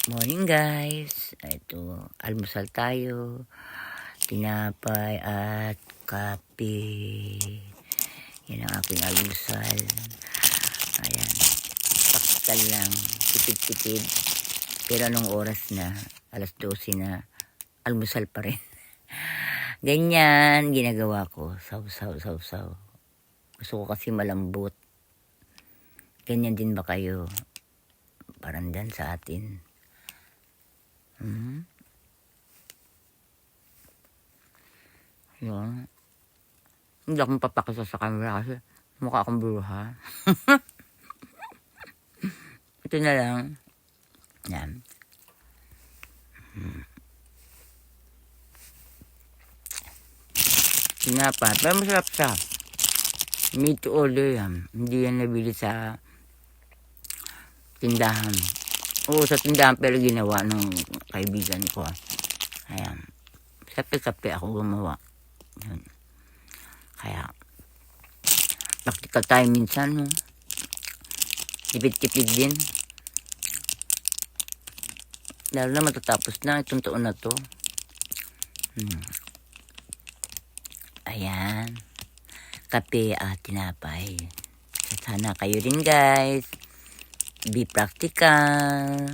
Morning guys, ito almusal tayo, tinapay at kape. Yan ang aking almusal. Ayan, paktal lang, tipid-tipid. Pero anong oras na? Alas 12 na, almusal pa rin. Ganyan ginagawa ko, saw. Gusto ko kasi malambot. Ganyan din ba kayo? Parang dan sa atin. Yun. Hindi akong papakita sa camera kasi mukha akong bruha. Ito na lang. Yan. Tinapay. Pero masarap siya. Made to order yan. Hindi yan nabili sa tindahan. Oo, sa tindahan pero ginawa ng kaibigan ko. Ayan. Kape-kape ako gumawa. Yun. Kaya, practical tayo minsan, no? Tipid-tipid din. Lalo na matatapos na itong taon na to. Ayan. Kape at tinapay. Sana kayo rin, guys. Be practical.